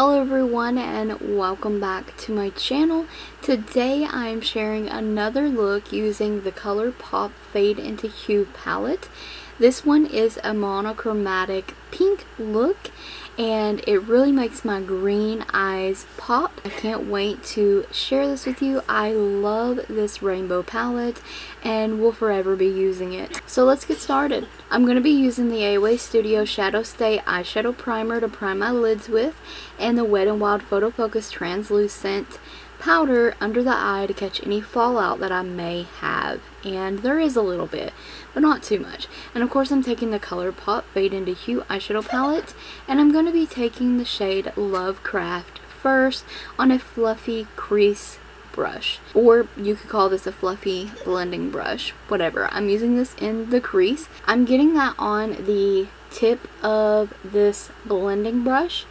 Hello everyone and welcome back to my channel. Today I'm sharing another look using the ColourPop Fade into Hue palette. This one is a monochromatic pink look and it really makes my green eyes pop. I can't wait to share this with you. I love this rainbow palette and will forever be using it. So let's get started. I'm going to be using the AOA Studio Shadow Stay Eyeshadow Primer to prime my lids with, and the WetnWild Photofocus Translucent powder under the eye to catch any fallout that I may have. And there is a little bit, but not too much. And of course I'm taking the ColourPop Fade into Hue eyeshadow palette, and I'm going to be taking the shade Lovecraft first on a fluffy crease brush, or you could call this a fluffy blending brush, whatever. I'm using this in the crease. I'm getting that on the tip of this blending brush,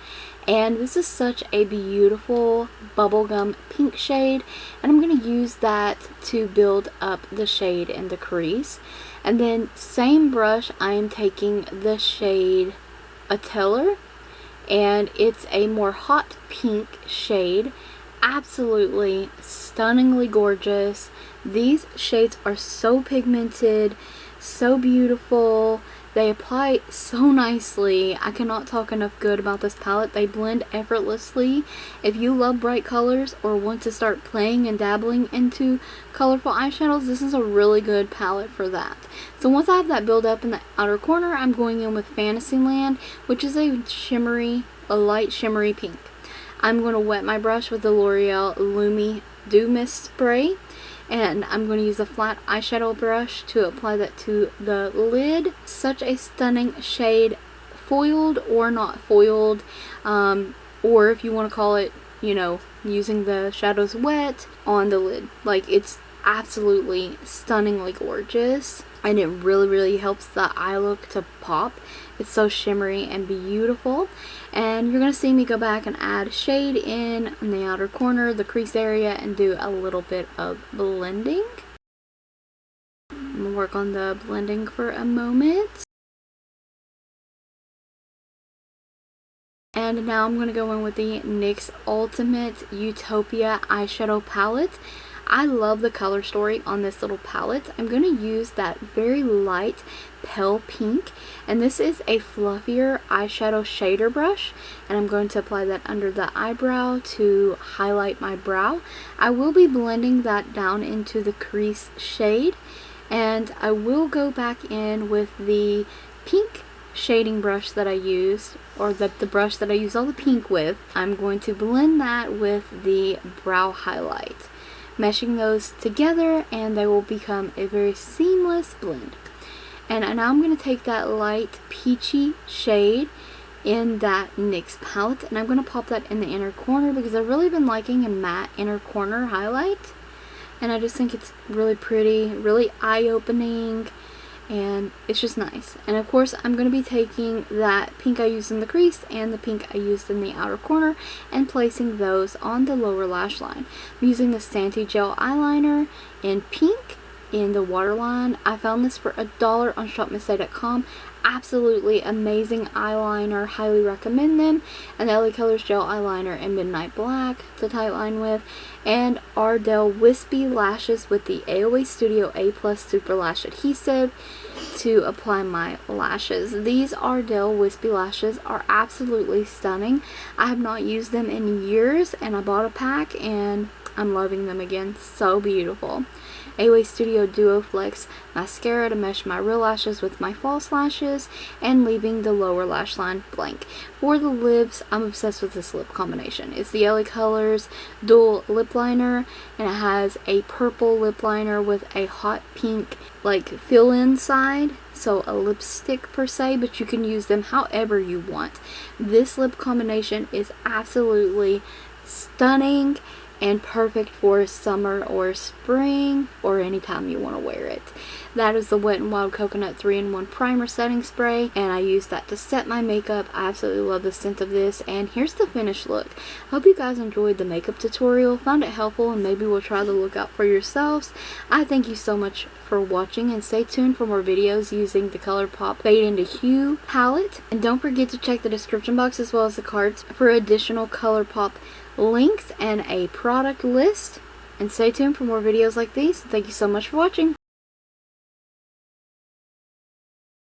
and this is such a beautiful bubblegum pink shade, and I'm going to use that to build up the shade in the crease. And then same brush, I am taking the shade Ardell, and it's a more hot pink shade. Absolutely stunningly gorgeous. These shades are so pigmented, so beautiful. They apply so nicely. I cannot talk enough good about this palette. They blend effortlessly. If you love bright colors or want to start playing and dabbling into colorful eyeshadows, this is a really good palette for that. So once I have that build up in the outer corner, I'm going in with Fantasyland, which is a light shimmery pink. I'm going to wet my brush with the Loreal Lumi Dew Mist Spray, and I'm going to use a flat eyeshadow brush to apply that to the lid. Such a stunning shade, foiled or not foiled, or if you want to call it, you know, using the shadows wet on the lid. Like, it's absolutely stunningly gorgeous, and it really helps the eye look to pop. It's so shimmery and beautiful. And you're going to see me go back and add shade in the outer corner, the crease area, and do a little bit of blending. I'm going to work on the blending for a moment. And now I'm going to go in with the NYX Ultimate Utopia eyeshadow palette. I love the color story on this little palette. I'm going to use that very light pale pink, and this is a fluffier eyeshadow shader brush, and I'm going to apply that under the eyebrow to highlight my brow. I will be blending that down into the crease shade, and I will go back in with the pink shading brush that I used, or the brush that I used all the pink with. I'm going to blend that with the brow highlight, meshing those together, and they will become a very seamless blend. And now I'm going to take that light peachy shade in that NYX palette, and I'm going to pop that in the inner corner because I've really been liking a matte inner corner highlight, and I just think it's really pretty, really eye-opening, and it's just nice. And of course I'm going to be taking that pink I used in the crease and the pink I used in the outer corner and placing those on the lower lash line. I'm using the Santee gel eyeliner in pink in the waterline. I found this for $1 on shopmissday.com. Absolutely amazing eyeliner, highly recommend them. And the LaColors gel eyeliner in Midnight Black to tightline with, and Ardell Wispy lashes with the AOA Studio A+ Super Lash Adhesive to apply my lashes. These Ardell Wispy lashes are absolutely stunning. I have not used them in years, and I bought a pack and I'm loving them again. So beautiful. AOA Studio Duoflex Mascara to mesh my real lashes with my false lashes, and leaving the lower lash line blank. For the lips, I'm obsessed with this lip combination. It's the LaColors Dual Lipliner, and it has a purple lip liner with a hot pink like fill-in side. So a lipstick per se, but you can use them however you want. This lip combination is absolutely stunning, and perfect for summer or spring or anytime you want to wear it. That is the Wet n Wild Coconut 3-in-1 Primer Setting Spray, and I use that to set my makeup. I absolutely love the scent of this, and here's the finished look. Hope you guys enjoyed the makeup tutorial, found it helpful, and maybe will try the look out for yourselves. I thank you so much for watching, and stay tuned for more videos using the ColourPop Fade into Hue palette. And don't forget to check the description box as well as the cards for additional ColourPop links and a product list. And stay tuned for more videos like these. Thank you so much for watching.